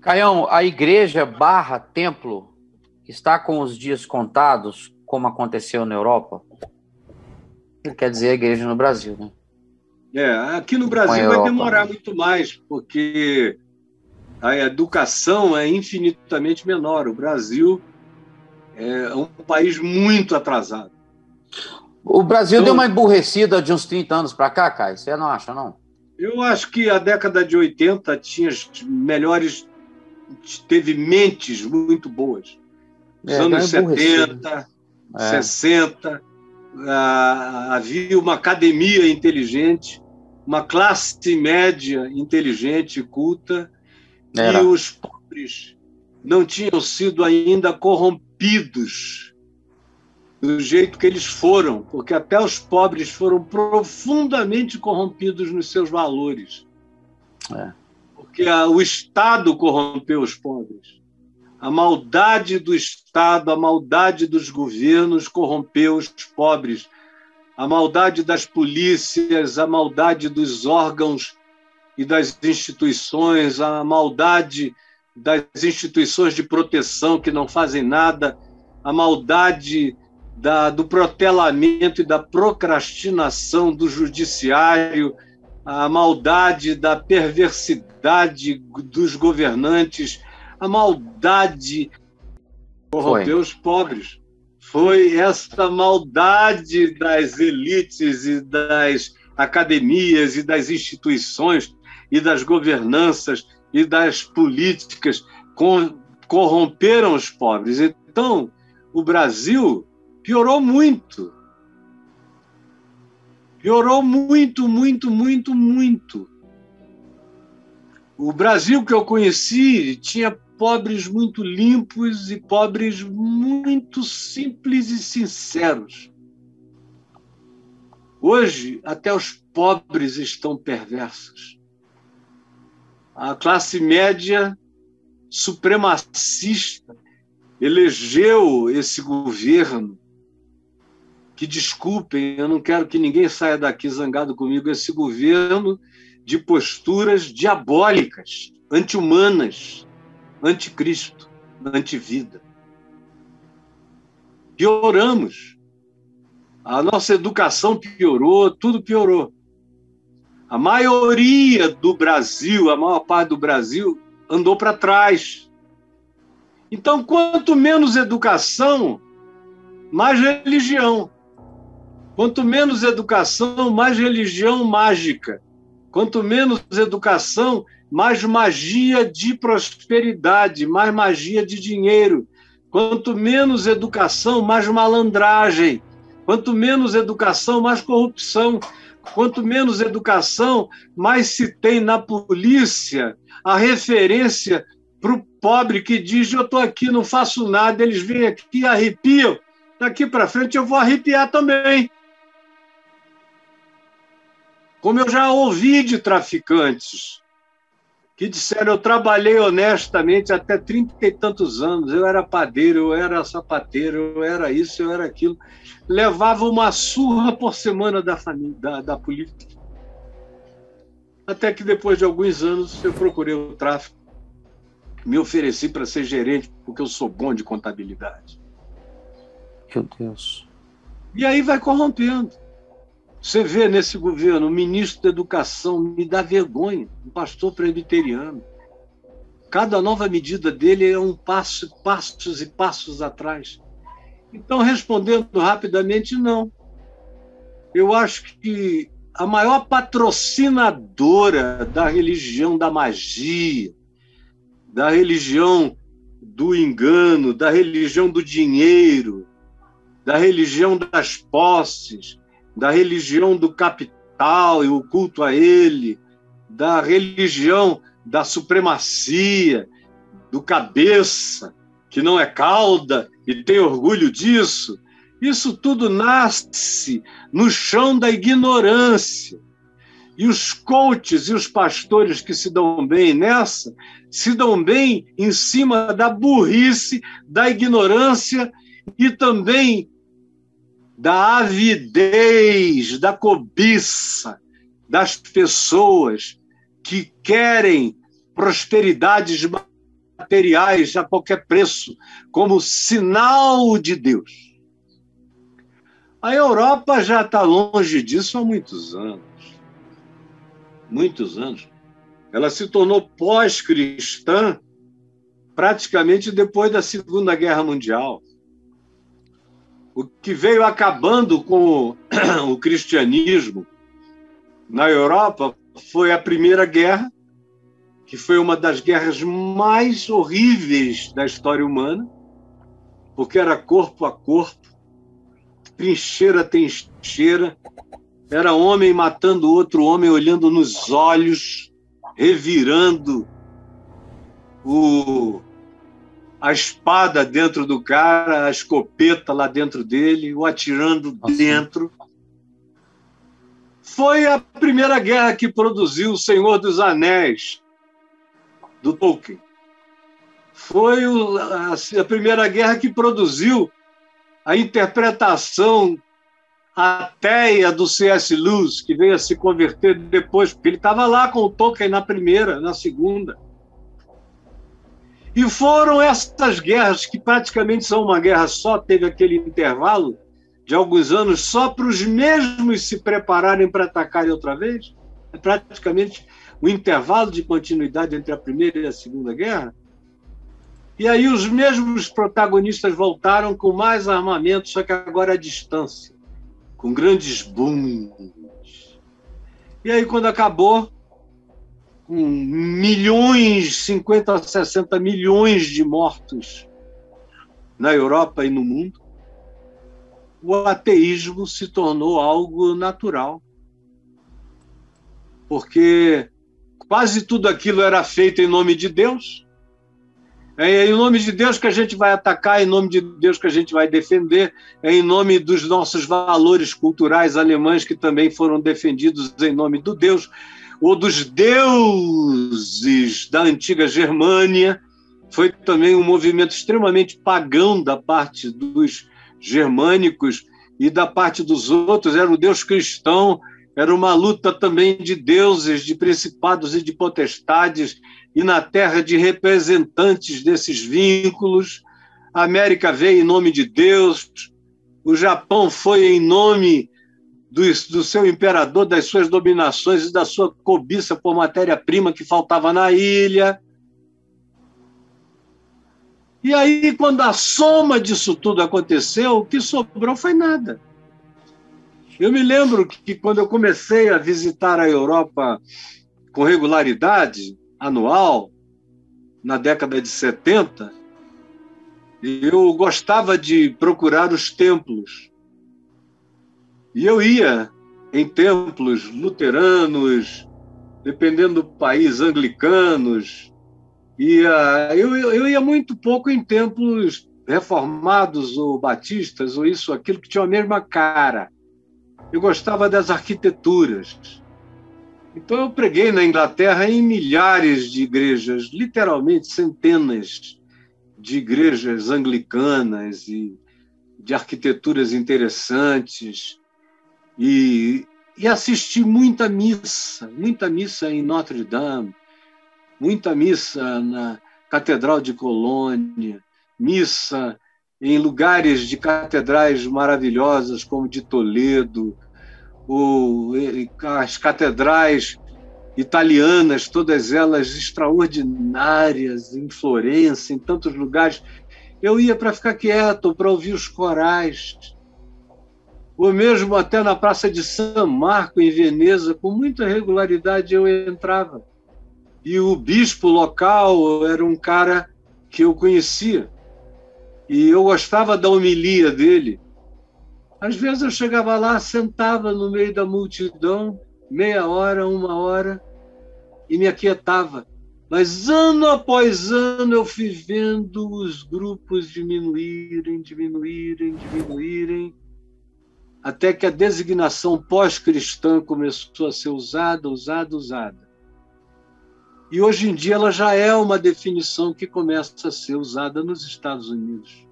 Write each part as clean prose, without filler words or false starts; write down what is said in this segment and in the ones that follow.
Caião, a igreja barra templo está com os dias contados, como aconteceu na Europa? Quer dizer, a igreja no Brasil, né? Aqui no Brasil vai demorar muito mais, porque a educação é infinitamente menor. O Brasil é um país muito atrasado. O Brasil deu uma emburrecida de uns 30 anos para cá, Caio. Você não acha, não? Eu acho que a década de 80 teve mentes muito boas. Nos anos 70, 60, havia uma academia inteligente, uma classe média inteligente e culta, e os pobres não tinham sido ainda corrompidos do jeito que eles foram, porque até os pobres foram profundamente corrompidos nos seus valores. Porque o Estado corrompeu os pobres. A maldade do Estado, a maldade dos governos corrompeu os pobres. A maldade das polícias, a maldade dos órgãos e das instituições, a maldade das instituições de proteção que não fazem nada, a maldade do protelamento e da procrastinação do judiciário, a maldade da perversidade dos governantes, a maldade corrompeu os pobres. Foi essa maldade das elites e das academias e das instituições e das governanças e das políticas corromperam os pobres. Então, o Brasil piorou muito. Piorou muito, muito, muito, muito. O Brasil que eu conheci tinha pobres muito limpos e pobres muito simples e sinceros. Hoje, até os pobres estão perversos. A classe média supremacista elegeu esse governo que, desculpem, eu não quero que ninguém saia daqui zangado comigo, esse governo de posturas diabólicas, anti-humanas, anticristo, antivida. Pioramos. A nossa educação piorou, tudo piorou. A maioria do Brasil, a maior parte do Brasil, andou para trás. Então, quanto menos educação, mais religião. Quanto menos educação, mais religião mágica. Quanto menos educação, mais magia de prosperidade, mais magia de dinheiro. Quanto menos educação, mais malandragem. Quanto menos educação, mais corrupção. Quanto menos educação, mais se tem na polícia a referência para o pobre que diz: eu estou aqui, não faço nada, eles vêm aqui e arrepiam. Daqui para frente eu vou arrepiar também. Como eu já ouvi de traficantes que disseram: eu trabalhei honestamente até 30 e tantos anos, eu era padeiro, eu era sapateiro, eu era isso, eu era aquilo. Levava uma surra por semana da polícia. Até que depois de alguns anos eu procurei o tráfico, me ofereci para ser gerente, porque eu sou bom de contabilidade. Meu Deus. E aí vai corrompendo. Você vê nesse governo, o ministro da Educação, me dá vergonha, um pastor presbiteriano. Cada nova medida dele é um passos e passos atrás. Então, respondendo rapidamente, não. Eu acho que a maior patrocinadora da religião da magia, da religião do engano, da religião do dinheiro, da religião das posses, da religião do capital e o culto a ele, da religião da supremacia, do cabeça, que não é cauda e tem orgulho disso, isso tudo nasce no chão da ignorância. E os coaches e os pastores que se dão bem nessa, se dão bem em cima da burrice, da ignorância e também da avidez, da cobiça das pessoas que querem prosperidades materiais a qualquer preço, como sinal de Deus. A Europa já está longe disso há muitos anos. Muitos anos. Ela se tornou pós-cristã praticamente depois da Segunda Guerra Mundial. O que veio acabando com o cristianismo na Europa foi a Primeira Guerra, que foi uma das guerras mais horríveis da história humana, porque era corpo a corpo, trincheira a trincheira, era homem matando outro homem, olhando nos olhos, revirando a espada dentro do cara, a escopeta lá dentro dele, o atirando dentro. Foi a primeira guerra que produziu O Senhor dos Anéis, do Tolkien. Foi a primeira guerra que produziu a interpretação ateia do C.S. Lewis, que veio a se converter depois, porque ele estava lá com o Tolkien na primeira, na segunda. E foram essas guerras, que praticamente são uma guerra só, teve aquele intervalo de alguns anos só para os mesmos se prepararem para atacarem outra vez. É praticamente o intervalo de continuidade entre a Primeira e a Segunda Guerra. E aí os mesmos protagonistas voltaram com mais armamento, só que agora à distância, com grandes booms. E aí, quando acabou, com milhões, 50 a 60 milhões de mortos na Europa e no mundo, o ateísmo se tornou algo natural. Porque quase tudo aquilo era feito em nome de Deus. É em nome de Deus que a gente vai atacar, é em nome de Deus que a gente vai defender, é em nome dos nossos valores culturais alemães que também foram defendidos em nome do Deus, ou dos deuses da antiga Germânia. Foi também um movimento extremamente pagão da parte dos germânicos e da parte dos outros. Era o Deus cristão, era uma luta também de deuses, de principados e de potestades, e na terra de representantes desses vínculos. A América veio em nome de Deus, o Japão foi em nome do seu imperador, das suas dominações e da sua cobiça por matéria-prima que faltava na ilha. E aí, quando a soma disso tudo aconteceu, o que sobrou foi nada. Eu me lembro que quando eu comecei a visitar a Europa com regularidade, anual, na década de 70, eu gostava de procurar os templos. E eu ia em templos luteranos, dependendo do país, anglicanos. Eu ia muito pouco em templos reformados ou batistas, ou isso, aquilo que tinha a mesma cara. Eu gostava das arquiteturas. Então eu preguei na Inglaterra em milhares de igrejas, literalmente centenas de igrejas anglicanas e de arquiteturas interessantes. E assisti muita missa em Notre Dame, muita missa na Catedral de Colônia, missa em lugares de catedrais maravilhosas como de Toledo, ou as catedrais italianas, todas elas extraordinárias, em Florença, em tantos lugares. Eu ia para ficar quieto, para ouvir os corais, ou mesmo até na Praça de San Marco, em Veneza, com muita regularidade eu entrava. E o bispo local era um cara que eu conhecia, e eu gostava da homilia dele. Às vezes eu chegava lá, sentava no meio da multidão, meia hora, uma hora, e me aquietava. Mas ano após ano eu fui vendo os grupos diminuírem, até que a designação pós-cristã começou a ser usada. E hoje em dia ela já é uma definição que começa a ser usada nos Estados Unidos.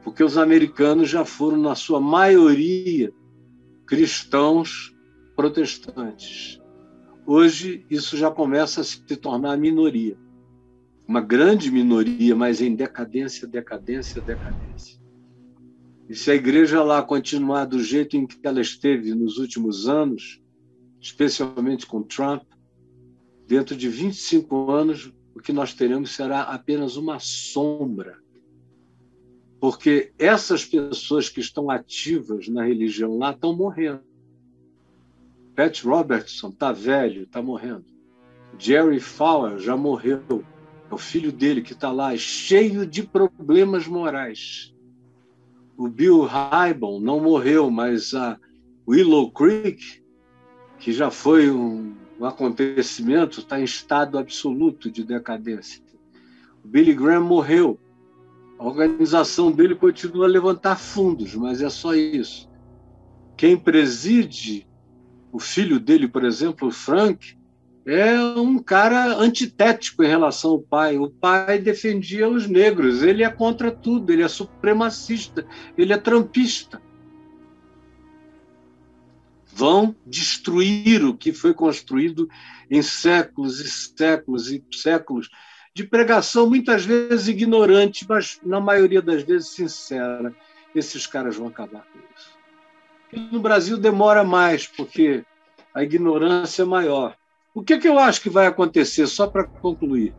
Porque os americanos já foram, na sua maioria, cristãos protestantes. Hoje, isso já começa a se tornar minoria. uma grande minoria, mas em decadência, decadência, decadência. E se a igreja lá continuar do jeito em que ela esteve nos últimos anos, especialmente com Trump, dentro de 25 anos, o que nós teremos será apenas uma sombra. Porque essas pessoas que estão ativas na religião lá estão morrendo. Pat Robertson está velho, está morrendo. Jerry Fowler já morreu. É o filho dele que está lá, cheio de problemas morais. O Bill Hybels não morreu, mas a Willow Creek, que já foi um acontecimento, está em estado absoluto de decadência. O Billy Graham morreu. A organização dele continua a levantar fundos, mas é só isso. Quem preside, o filho dele, por exemplo, o Frank, é um cara antitético em relação ao pai. O pai defendia os negros, ele é contra tudo, ele é supremacista, ele é trumpista. Vão destruir o que foi construído em séculos e séculos e séculos de pregação, muitas vezes ignorante, mas na maioria das vezes sincera. Esses caras vão acabar com isso. E no Brasil demora mais, porque a ignorância é maior. O que eu acho que vai acontecer, só para concluir?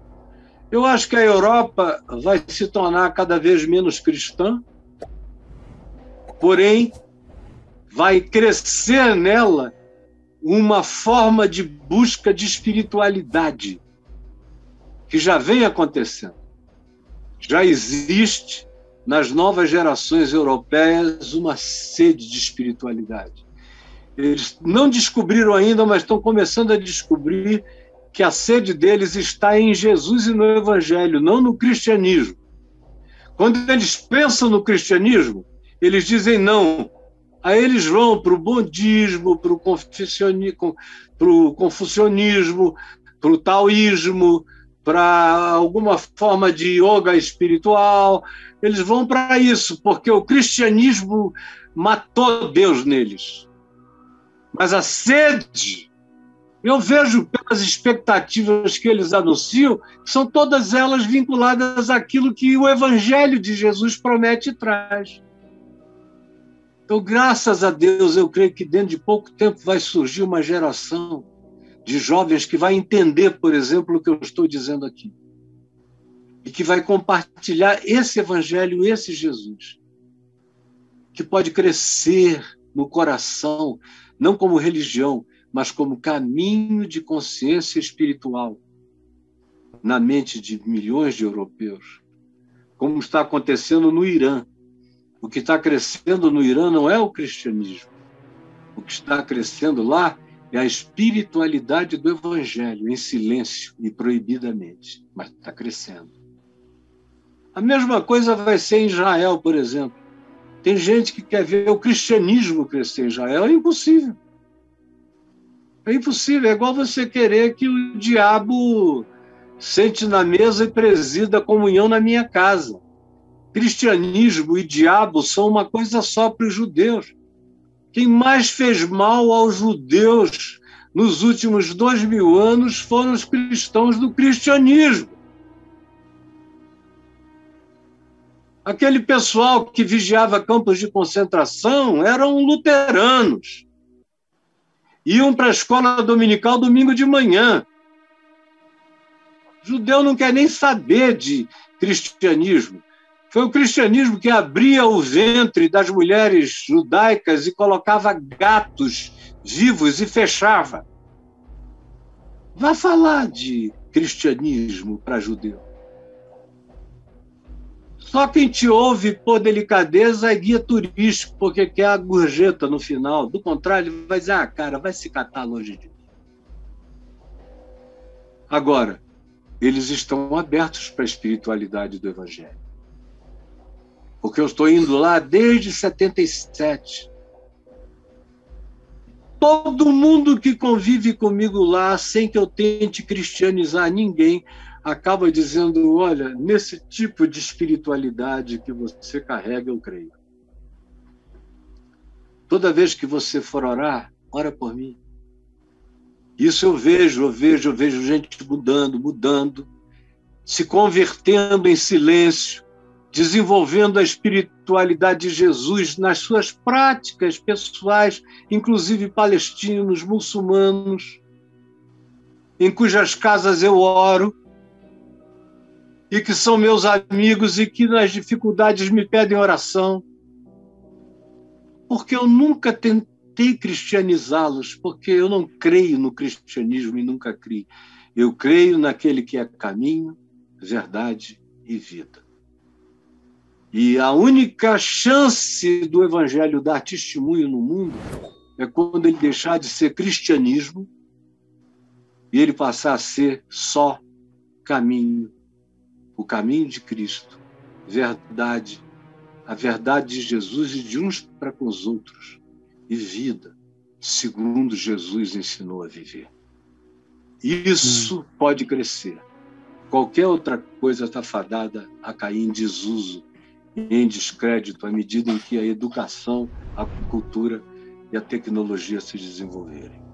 Eu acho que a Europa vai se tornar cada vez menos cristã, porém vai crescer nela uma forma de busca de espiritualidade, que já vem acontecendo. Já existe nas novas gerações europeias uma sede de espiritualidade. Eles não descobriram ainda, mas estão começando a descobrir que a sede deles está em Jesus e no Evangelho, não no cristianismo. Quando eles pensam no cristianismo, eles dizem não. Aí eles vão para o budismo, para o confucionismo, para o taoísmo, para alguma forma de yoga espiritual. Eles vão para isso, porque o cristianismo matou Deus neles. Mas a sede, eu vejo pelas expectativas que eles anunciam, são todas elas vinculadas àquilo que o Evangelho de Jesus promete e traz. Então, graças a Deus, eu creio que dentro de pouco tempo vai surgir uma geração de jovens que vai entender, por exemplo, o que eu estou dizendo aqui. E que vai compartilhar esse Evangelho, esse Jesus. Que pode crescer no coração, não como religião, mas como caminho de consciência espiritual na mente de milhões de europeus, como está acontecendo no Irã. O que está crescendo no Irã não é o cristianismo. O que está crescendo lá é a espiritualidade do Evangelho, em silêncio e proibidamente, mas está crescendo. A mesma coisa vai ser em Israel, por exemplo. Tem gente que quer ver o cristianismo crescer em Israel. É impossível. É impossível. É igual você querer que o diabo sente na mesa e presida a comunhão na minha casa. Cristianismo e diabo são uma coisa só para os judeus. Quem mais fez mal aos judeus nos últimos 2000 anos foram os cristãos do cristianismo. Aquele pessoal que vigiava campos de concentração eram luteranos. Iam para a escola dominical domingo de manhã. O judeu não quer nem saber de cristianismo. Foi o cristianismo que abria o ventre das mulheres judaicas e colocava gatos vivos e fechava. Vá falar de cristianismo para judeu. Só quem te ouve por delicadeza é guia turístico, porque quer a gorjeta no final. Do contrário, ele vai dizer, cara, vai se catar longe de mim. Agora, eles estão abertos para a espiritualidade do Evangelho. Porque eu estou indo lá desde 77. Todo mundo que convive comigo lá, sem que eu tente cristianizar ninguém, acaba dizendo, olha, nesse tipo de espiritualidade que você carrega, eu creio. Toda vez que você for orar, ora por mim. Isso eu vejo gente mudando. se convertendo em silêncio, desenvolvendo a espiritualidade de Jesus nas suas práticas pessoais, inclusive palestinos, muçulmanos, em cujas casas eu oro, e que são meus amigos e que nas dificuldades me pedem oração, porque eu nunca tentei cristianizá-los, porque eu não creio no cristianismo e nunca criei. Eu creio naquele que é caminho, verdade e vida. E a única chance do Evangelho dar testemunho no mundo é quando ele deixar de ser cristianismo e ele passar a ser só caminho, o caminho de Cristo, verdade, a verdade de Jesus e de uns para com os outros, e vida, segundo Jesus ensinou a viver. Isso pode crescer. Qualquer outra coisa está fadada a cair em desuso, em descrédito, à medida em que a educação, a cultura e a tecnologia se desenvolverem.